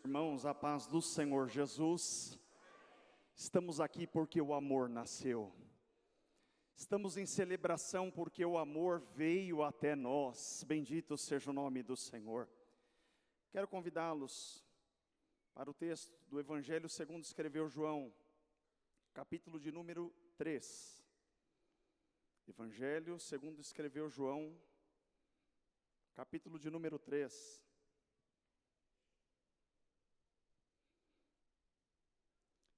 Irmãos, a paz do Senhor Jesus. Estamos aqui porque o amor nasceu. Estamos em celebração porque o amor veio até nós. Bendito seja o nome do Senhor. Quero convidá-los para o texto do Evangelho segundo escreveu João, capítulo de número 3. Evangelho segundo escreveu João, capítulo de número 3.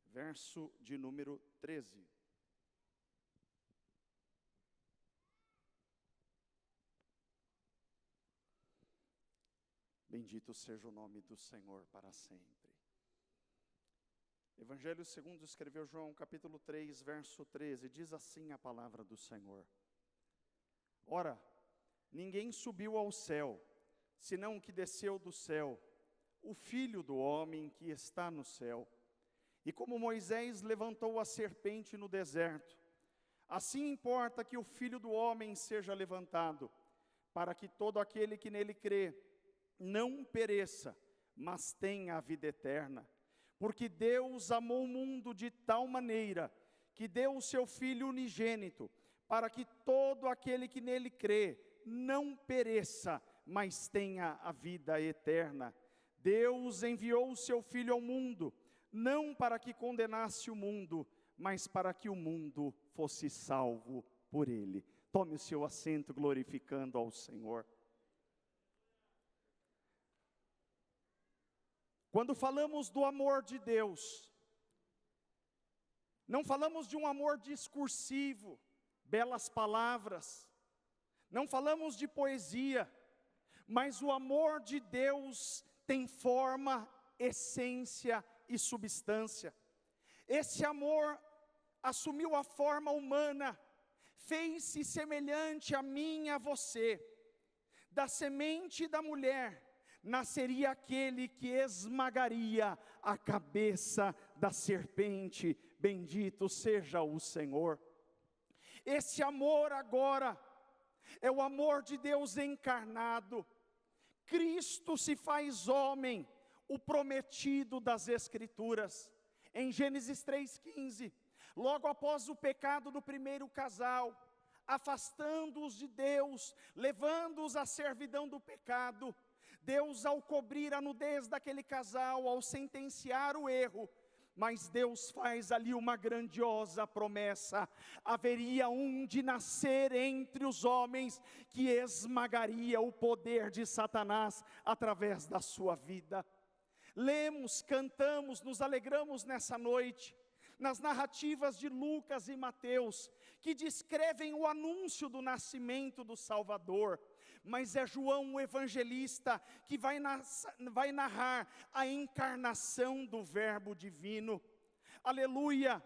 Verso de número 13. Bendito seja o nome do Senhor para sempre. Evangelho segundo escreveu João, capítulo 3, verso 13, diz assim a palavra do Senhor. Ora, ninguém subiu ao céu, senão o que desceu do céu, o Filho do homem que está no céu. E como Moisés levantou a serpente no deserto, assim importa que o Filho do homem seja levantado, para que todo aquele que nele crê não pereça, mas tenha a vida eterna. Porque Deus amou o mundo de tal maneira, que deu o seu Filho unigênito, para que todo aquele que nele crê não pereça, mas tenha a vida eterna. Deus enviou o seu Filho ao mundo, não para que condenasse o mundo, mas para que o mundo fosse salvo por ele. Tome o seu assento glorificando ao Senhor. Quando falamos do amor de Deus, não falamos de um amor discursivo, belas palavras, não falamos de poesia, mas o amor de Deus tem forma, essência e substância. Esse amor assumiu a forma humana, fez-se semelhante a mim e a você. Da semente da mulher nasceria aquele que esmagaria a cabeça da serpente. Bendito seja o Senhor. Esse amor agora é o amor de Deus encarnado. Cristo se faz homem, o prometido das Escrituras. Em Gênesis 3,15, logo após o pecado do primeiro casal, afastando-os de Deus, levando-os à servidão do pecado, Deus, ao cobrir a nudez daquele casal, ao sentenciar o erro, mas Deus faz ali uma grandiosa promessa: haveria um de nascer entre os homens que esmagaria o poder de Satanás através da sua vida. Lemos, cantamos, nos alegramos nessa noite, nas narrativas de Lucas e Mateus, que descrevem o anúncio do nascimento do Salvador, mas é João o evangelista que vai narrar a encarnação do Verbo divino. Aleluia!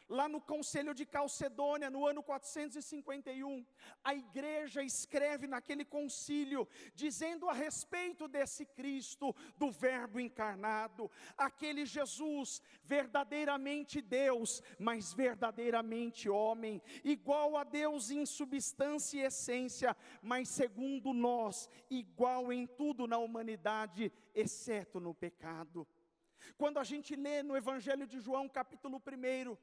Lá no Conselho de Calcedônia, no ano 451, a igreja escreve naquele concílio, dizendo a respeito desse Cristo, do Verbo encarnado, aquele Jesus, verdadeiramente Deus, mas verdadeiramente homem, igual a Deus em substância e essência, mas segundo nós, igual em tudo na humanidade, exceto no pecado. Quando a gente lê no Evangelho de João, capítulo 1,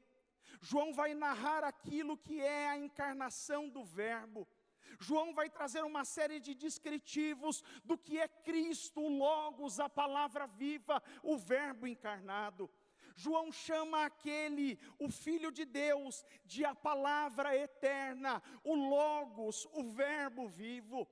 João vai narrar aquilo que é a encarnação do Verbo. João vai trazer uma série de descritivos do que é Cristo, o Logos, a palavra viva, o Verbo encarnado. João chama aquele, o Filho de Deus, de a palavra eterna, o Logos, o Verbo vivo.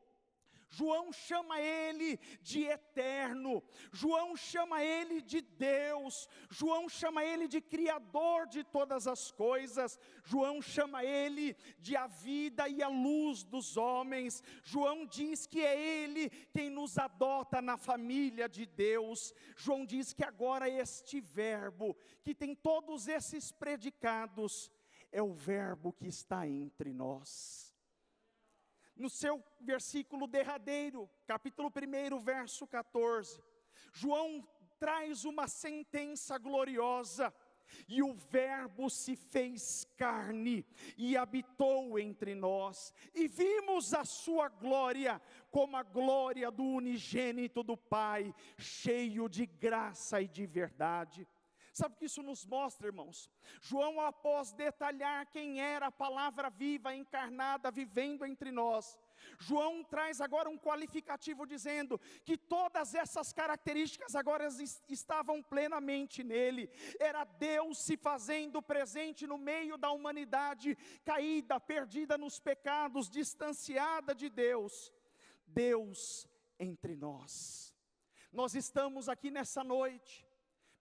João chama ele de eterno, João chama ele de Deus, João chama ele de Criador de todas as coisas, João chama ele de a vida e a luz dos homens. João diz que é ele quem nos adota na família de Deus. João diz que agora este Verbo, que tem todos esses predicados, é o Verbo que está entre nós. No seu versículo derradeiro, capítulo 1, verso 14, João traz uma sentença gloriosa. E o Verbo se fez carne e habitou entre nós, e vimos a sua glória, como a glória do unigênito do Pai, cheio de graça e de verdade. Sabe o que isso nos mostra, irmãos? João, após detalhar quem era a palavra viva, encarnada, vivendo entre nós, João traz agora um qualificativo dizendo que todas essas características agora estavam plenamente nele. Era Deus se fazendo presente no meio da humanidade caída, perdida nos pecados, distanciada de Deus. Deus entre nós. Nós estamos aqui nessa noite,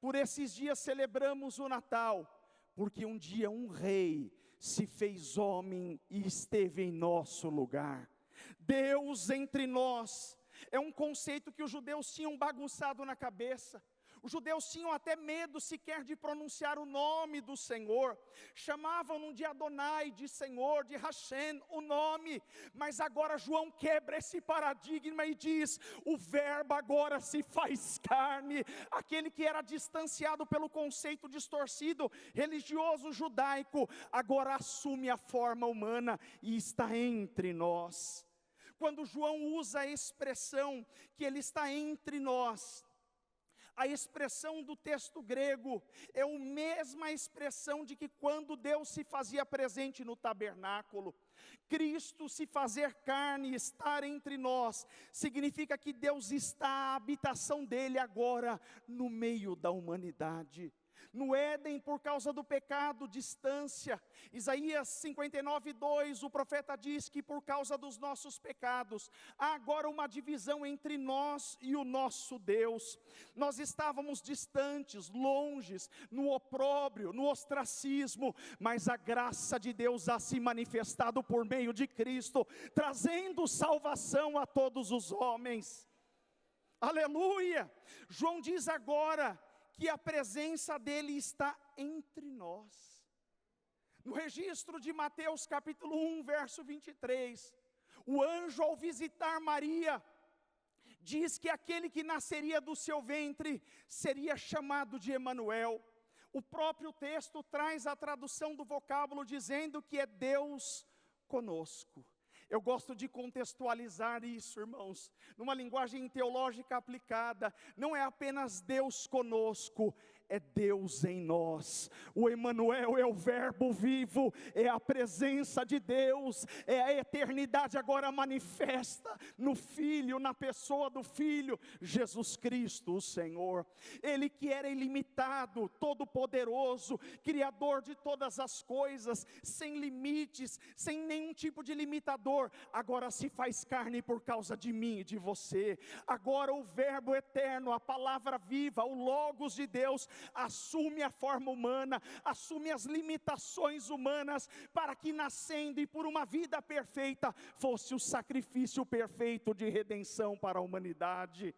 por esses dias celebramos o Natal, porque um dia um rei se fez homem e esteve em nosso lugar. Deus entre nós é um conceito que os judeus tinham bagunçado na cabeça. Os judeus tinham até medo sequer de pronunciar o nome do Senhor. Chamavam-no de Adonai, de Senhor, de Hashem, o nome. Mas agora João quebra esse paradigma e diz: o Verbo agora se faz carne. Aquele que era distanciado pelo conceito distorcido religioso judaico, agora assume a forma humana e está entre nós. Quando João usa a expressão que ele está entre nós, a expressão do texto grego é a mesma expressão de que quando Deus se fazia presente no tabernáculo. Cristo se fazer carne, estar entre nós, significa que Deus está, a habitação dele agora no meio da humanidade. No Éden, por causa do pecado, distância. Isaías 59:2, o profeta diz que por causa dos nossos pecados, há agora uma divisão entre nós e o nosso Deus. Nós estávamos distantes, longes, no opróbrio, no ostracismo, mas a graça de Deus há se manifestado por meio de Cristo, trazendo salvação a todos os homens. Aleluia! João diz agora que a presença dele está entre nós. No registro de Mateus capítulo 1, verso 23, o anjo ao visitar Maria, diz que aquele que nasceria do seu ventre seria chamado de Emanuel. O próprio texto traz a tradução do vocábulo dizendo que é Deus conosco. Eu gosto de contextualizar isso, irmãos, numa linguagem teológica aplicada. Não é apenas Deus conosco, é Deus em nós. O Emanuel é o Verbo vivo, é a presença de Deus, é a eternidade agora manifesta no Filho, na pessoa do Filho, Jesus Cristo, o Senhor. Ele que era ilimitado, todo-poderoso, Criador de todas as coisas, sem limites, sem nenhum tipo de limitador, agora se faz carne por causa de mim e de você. Agora o Verbo eterno, a palavra viva, o Logos de Deus, assume a forma humana, assume as limitações humanas, para que nascendo e por uma vida perfeita, fosse o sacrifício perfeito de redenção para a humanidade.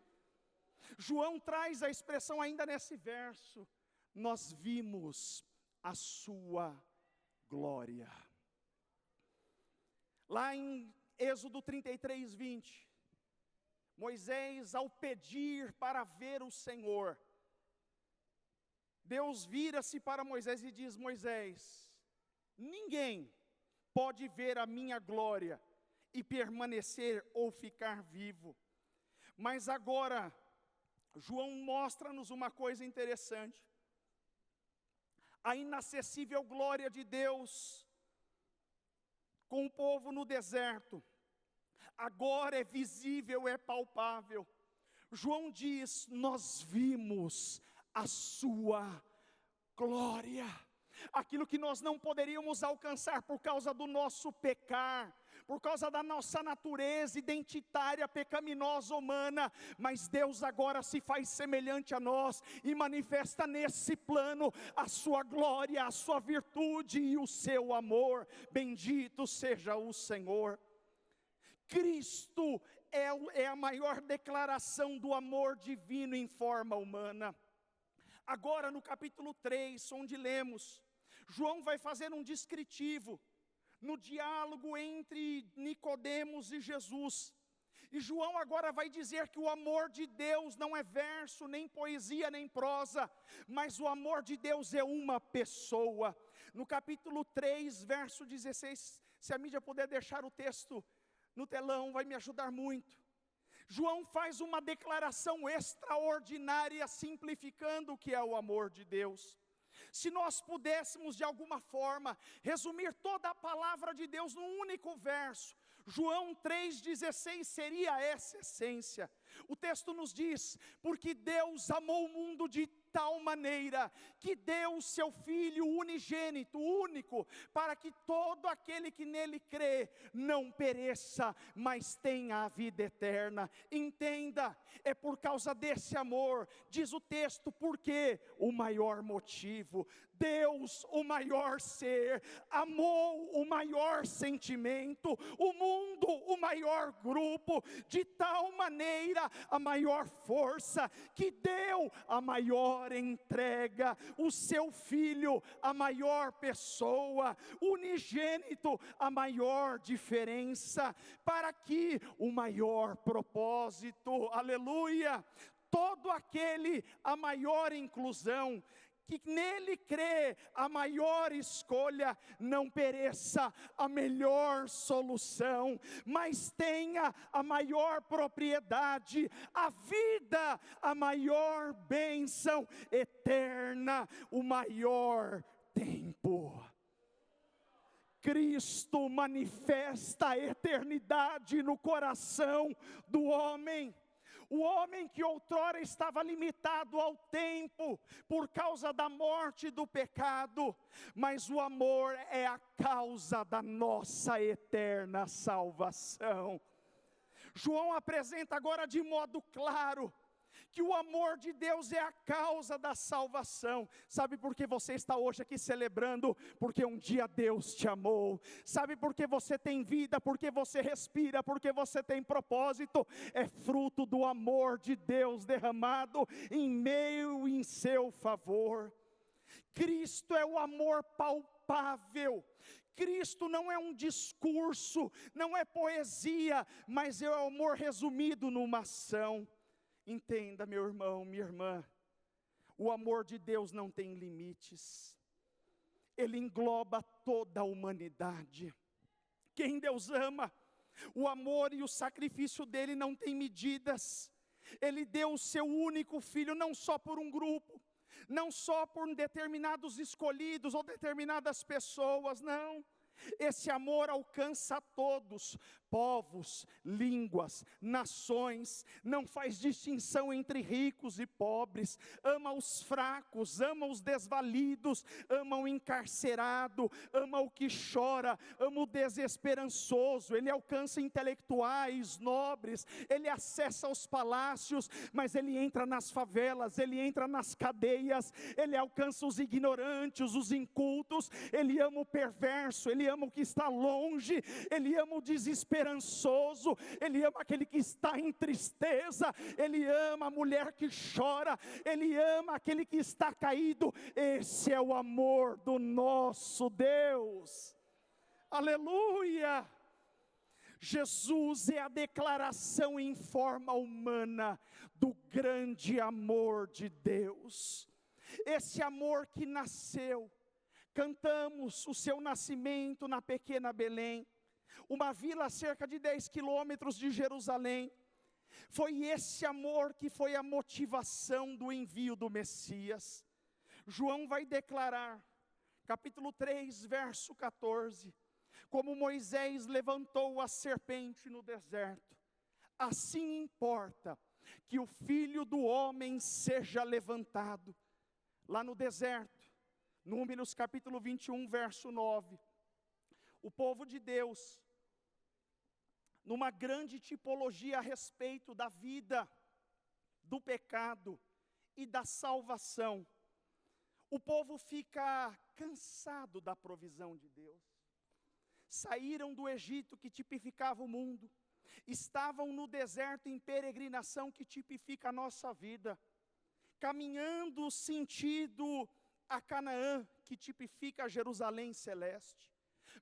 João traz a expressão ainda nesse verso: nós vimos a sua glória. Lá em Êxodo 33:20, Moisés, ao pedir para ver o Senhor, Deus vira-se para Moisés e diz: Moisés, ninguém pode ver a minha glória e permanecer ou ficar vivo. Mas agora, João mostra-nos uma coisa interessante. A inacessível glória de Deus com o povo no deserto, agora é visível, é palpável. João diz: nós vimos a sua glória. Aquilo que nós não poderíamos alcançar por causa do nosso pecar, por causa da nossa natureza identitária, pecaminosa, humana, mas Deus agora se faz semelhante a nós e manifesta nesse plano a sua glória, a sua virtude e o seu amor. Bendito seja o Senhor. Cristo é a maior declaração do amor divino em forma humana. Agora no capítulo 3, onde lemos, João vai fazer um descritivo no diálogo entre Nicodemos e Jesus. E João agora vai dizer que o amor de Deus não é verso, nem poesia, nem prosa, mas o amor de Deus é uma pessoa. No capítulo 3, verso 16, se a mídia puder deixar o texto no telão, vai me ajudar muito. João faz uma declaração extraordinária, simplificando o que é o amor de Deus. Se nós pudéssemos de alguma forma resumir toda a palavra de Deus num único verso, João 3,16 seria essa essência. O texto nos diz: porque Deus amou o mundo de tal maneira, que deu o seu Filho unigênito, único, para que todo aquele que nele crê, não pereça, mas tenha a vida eterna. Entenda, é por causa desse amor, diz o texto, porque o maior motivo, Deus, o maior ser, amou o maior sentimento, o mundo, o maior grupo, de tal maneira, a maior força, que deu a maior entrega, o seu Filho, a maior pessoa, unigênito, a maior diferença, para que o maior propósito, aleluia, todo aquele, a maior inclusão, que nele crê, a maior escolha, não pereça, a melhor solução, mas tenha a maior propriedade, a vida, a maior bênção eterna, o maior tempo. Cristo manifesta a eternidade no coração do homem. O homem que outrora estava limitado ao tempo, por causa da morte e do pecado, mas o amor é a causa da nossa eterna salvação. João apresenta agora de modo claro, que o amor de Deus é a causa da salvação. Sabe por que você está hoje aqui celebrando? Porque um dia Deus te amou. Sabe por que você tem vida? Porque você respira, porque você tem propósito. É fruto do amor de Deus derramado em meio e em seu favor. Cristo é o amor palpável. Cristo não é um discurso, não é poesia, mas é o amor resumido numa ação. Entenda, meu irmão, minha irmã, o amor de Deus não tem limites, ele engloba toda a humanidade. Quem Deus ama, o amor e o sacrifício dele não tem medidas. Ele deu o seu único filho, não só por um grupo, não só por determinados escolhidos ou determinadas pessoas, não. Esse amor alcança a todos, povos, línguas, nações, não faz distinção entre ricos e pobres, ama os fracos, ama os desvalidos, ama o encarcerado, ama o que chora, ama o desesperançoso. Ele alcança intelectuais, nobres, ele acessa os palácios, mas ele entra nas favelas, ele entra nas cadeias, ele alcança os ignorantes, os incultos, ele ama o perverso, ele ama o que está longe, ele ama o desesperançoso, ele ama aquele que está em tristeza, ele ama a mulher que chora, ele ama aquele que está caído. Esse é o amor do nosso Deus, aleluia. Jesus é a declaração em forma humana do grande amor de Deus, esse amor que nasceu. Cantamos o seu nascimento na pequena Belém, uma vila a cerca de 10 quilômetros de Jerusalém. Foi esse amor que foi a motivação do envio do Messias. João vai declarar, capítulo 3, verso 14, como Moisés levantou a serpente no deserto, assim importa que o Filho do Homem seja levantado. Lá no deserto, Números capítulo 21, verso 9, o povo de Deus, numa grande tipologia a respeito da vida, do pecado e da salvação, o povo fica cansado da provisão de Deus. Saíram do Egito, que tipificava o mundo, estavam no deserto em peregrinação, que tipifica a nossa vida, caminhando sentido a Canaã, que tipifica a Jerusalém celeste.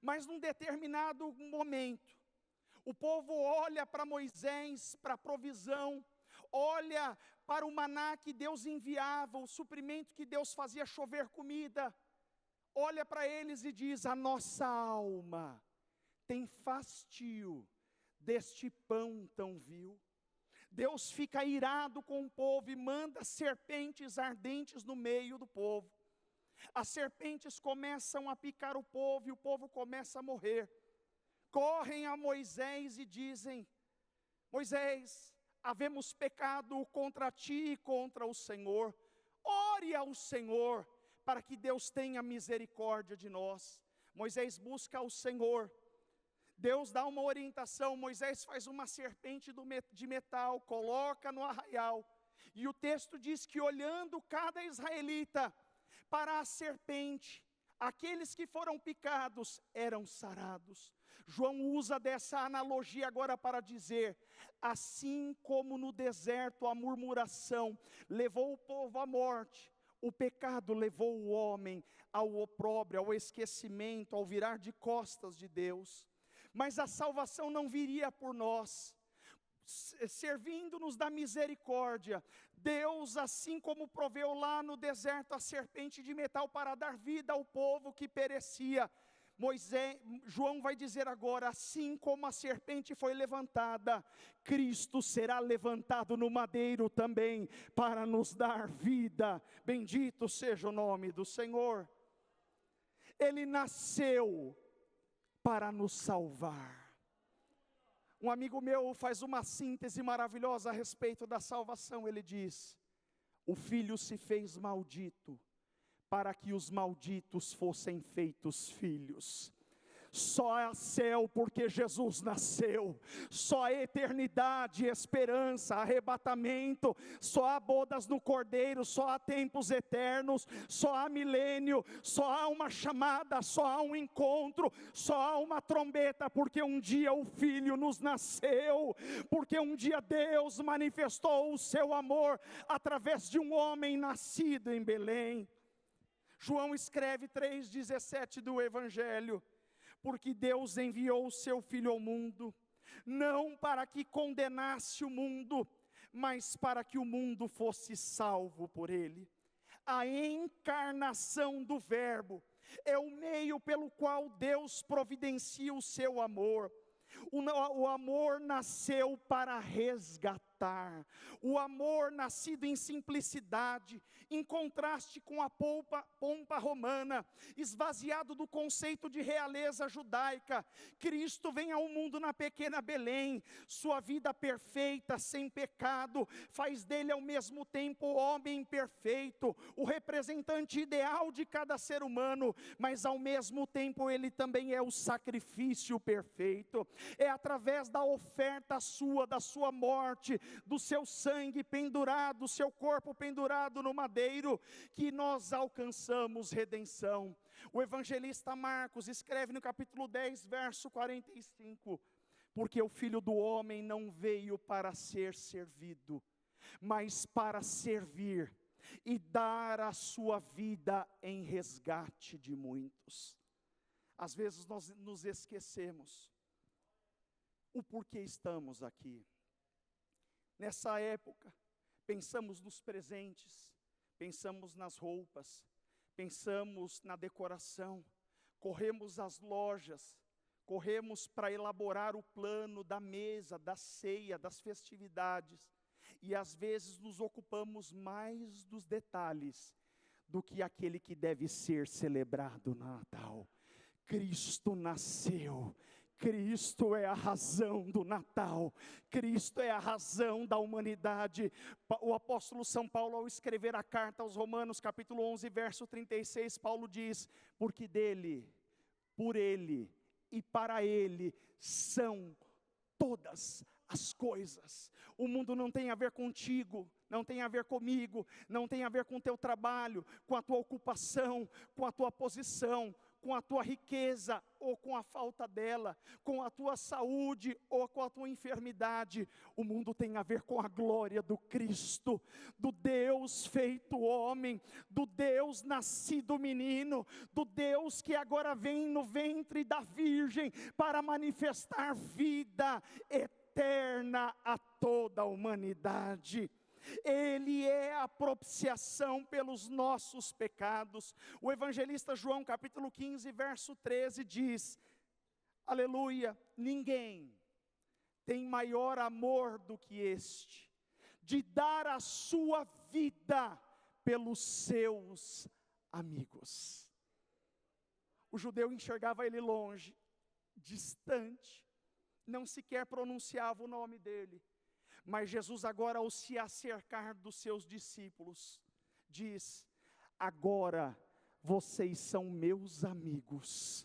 Mas num determinado momento, O povo olha para Moisés, para a provisão, olha para o maná que Deus enviava, o suprimento que Deus fazia chover comida. Olha para eles e diz: a nossa alma tem fastio deste pão tão vil. Deus fica irado com o povo e manda serpentes ardentes no meio do povo. As serpentes começam a picar o povo e o povo começa a morrer. Correm a Moisés e dizem: Moisés, havemos pecado contra ti e contra o Senhor. Ore ao Senhor para que Deus tenha misericórdia de nós. Moisés busca ao Senhor. Deus dá uma orientação. Moisés faz uma serpente de metal, coloca no arraial. E o texto diz que olhando cada israelita para a serpente, aqueles que foram picados eram sarados. João usa dessa analogia agora para dizer: assim como no deserto a murmuração levou o povo à morte, o pecado levou o homem ao opróbrio, ao esquecimento, ao virar de costas de Deus. Mas a salvação não viria por nós, servindo-nos da misericórdia. Deus, assim como proveu lá no deserto a serpente de metal para dar vida ao povo que perecia, João vai dizer agora: assim como a serpente foi levantada, Cristo será levantado no madeiro também, para nos dar vida. Bendito seja o nome do Senhor. Ele nasceu para nos salvar. Um amigo meu faz uma síntese maravilhosa a respeito da salvação. Ele diz: o Filho se fez maldito, para que os malditos fossem feitos filhos. Só há céu porque Jesus nasceu, só há eternidade, esperança, arrebatamento, só há bodas no Cordeiro, só há tempos eternos, só há milênio, só há uma chamada, só há um encontro, só há uma trombeta, porque um dia o Filho nos nasceu, porque um dia Deus manifestou o seu amor através de um homem nascido em Belém. João escreve 3,17 do Evangelho: porque Deus enviou o seu Filho ao mundo, não para que condenasse o mundo, mas para que o mundo fosse salvo por ele. A encarnação do Verbo é o meio pelo qual Deus providencia o seu amor. O amor nasceu para resgatar. O amor nascido em simplicidade, em contraste com a pompa romana, esvaziado do conceito de realeza judaica. Cristo vem ao mundo na pequena Belém. Sua vida perfeita, sem pecado, faz dele ao mesmo tempo o homem perfeito, o representante ideal de cada ser humano, mas ao mesmo tempo ele também é o sacrifício perfeito. É através da oferta sua, da sua morte, do seu sangue pendurado, do seu corpo pendurado no madeiro, que nós alcançamos redenção. O evangelista Marcos escreve no capítulo 10, verso 45, porque o Filho do Homem não veio para ser servido, mas para servir e dar a sua vida em resgate de muitos. Às vezes nós nos esquecemos o porquê estamos aqui. Nessa época, pensamos nos presentes, pensamos nas roupas, pensamos na decoração, corremos às lojas, corremos para elaborar o plano da mesa, da ceia, das festividades, e às vezes nos ocupamos mais dos detalhes do que aquele que deve ser celebrado no Natal. Cristo nasceu. Cristo é a razão do Natal, Cristo é a razão da humanidade. O apóstolo São Paulo, ao escrever a carta aos Romanos, capítulo 11, verso 36, Paulo diz: porque dele, por ele e para ele são todas as coisas. O mundo não tem a ver contigo, não tem a ver comigo, não tem a ver com o teu trabalho, com a tua ocupação, com a tua posição, com a tua riqueza ou com a falta dela, com a tua saúde ou com a tua enfermidade. O mundo tem a ver com a glória do Cristo, do Deus feito homem, do Deus nascido menino, do Deus que agora vem no ventre da Virgem para manifestar vida eterna a toda a humanidade. Ele é a propiciação pelos nossos pecados. O evangelista João, capítulo 15, verso 13 diz, aleluia, ninguém tem maior amor do que este, de dar a sua vida pelos seus amigos. O judeu enxergava ele longe, distante, não sequer pronunciava o nome dele. Mas Jesus agora, ao se acercar dos seus discípulos, diz, agora vocês são meus amigos.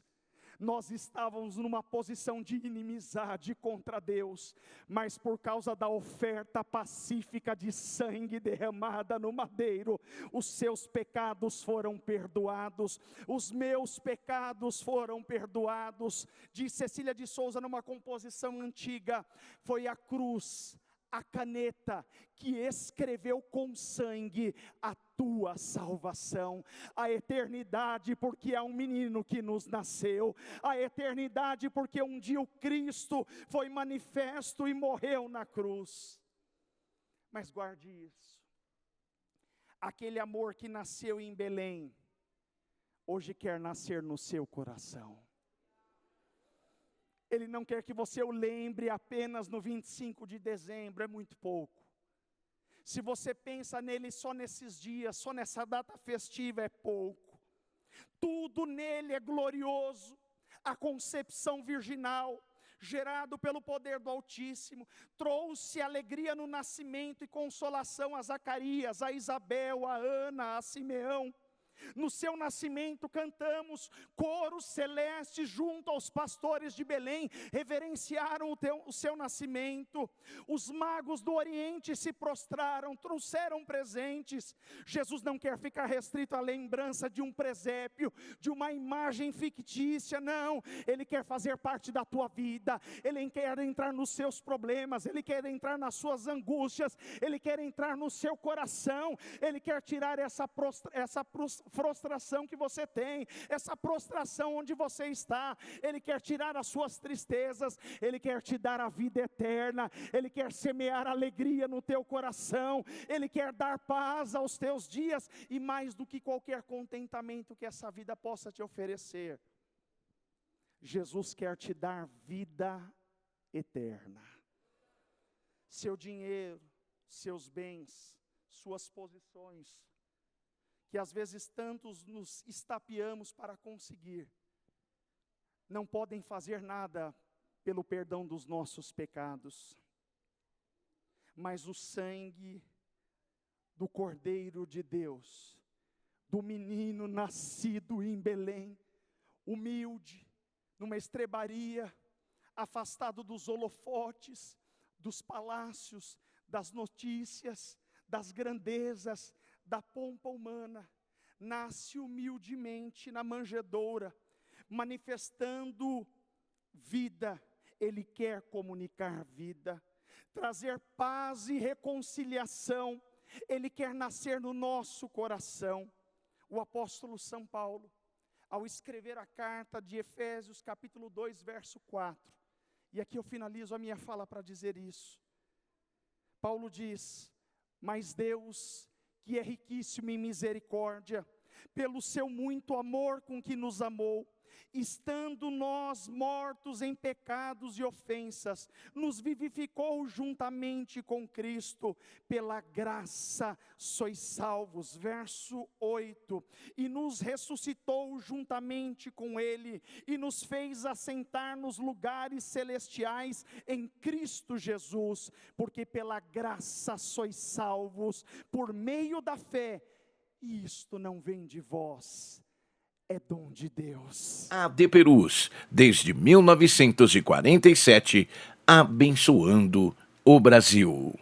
Nós estávamos numa posição de inimizade contra Deus, mas por causa da oferta pacífica de sangue derramada no madeiro, os seus pecados foram perdoados, os meus pecados foram perdoados. Diz Cecília de Souza numa composição antiga, foi a cruz, a caneta que escreveu com sangue a tua salvação, a eternidade porque há um menino que nos nasceu, a eternidade porque um dia o Cristo foi manifesto e morreu na cruz. Mas guarde isso, aquele amor que nasceu em Belém, hoje quer nascer no seu coração. Ele não quer que você o lembre apenas no 25 de dezembro, é muito pouco. Se você pensa nele só nesses dias, só nessa data festiva, é pouco. Tudo nele é glorioso. A concepção virginal, gerado pelo poder do Altíssimo, trouxe alegria no nascimento e consolação a Zacarias, a Isabel, a Ana, a Simeão. No seu nascimento cantamos coros celestes junto aos pastores de Belém, reverenciaram o seu nascimento. Os magos do Oriente se prostraram, trouxeram presentes. Jesus não quer ficar restrito à lembrança de um presépio, de uma imagem fictícia, não. Ele quer fazer parte da tua vida, Ele quer entrar nos seus problemas, Ele quer entrar nas suas angústias, Ele quer entrar no seu coração, Ele quer tirar essa frustração que você tem, essa prostração onde você está. Ele quer tirar as suas tristezas, Ele quer te dar a vida eterna, Ele quer semear alegria no teu coração, Ele quer dar paz aos teus dias, e mais do que qualquer contentamento que essa vida possa te oferecer, Jesus quer te dar vida eterna. Seu dinheiro, seus bens, suas posições, que às vezes tantos nos estapeamos para conseguir, não podem fazer nada pelo perdão dos nossos pecados. Mas o sangue do Cordeiro de Deus, do menino nascido em Belém, humilde, numa estrebaria, afastado dos holofotes, dos palácios, das notícias, das grandezas, da pompa humana, nasce humildemente na manjedoura, manifestando vida. Ele quer comunicar vida, trazer paz e reconciliação. Ele quer nascer no nosso coração. O apóstolo São Paulo, ao escrever a carta de Efésios, capítulo 2, verso 4, e aqui eu finalizo a minha fala para dizer isso. Paulo diz, mas Deus, que é riquíssimo em misericórdia, pelo seu muito amor com que nos amou, estando nós mortos em pecados e ofensas, nos vivificou juntamente com Cristo, pela graça sois salvos, verso 8, e nos ressuscitou juntamente com Ele, e nos fez assentar nos lugares celestiais em Cristo Jesus, porque pela graça sois salvos, por meio da fé, e isto não vem de vós, é dom de Deus. AD Perus, desde 1947, abençoando o Brasil.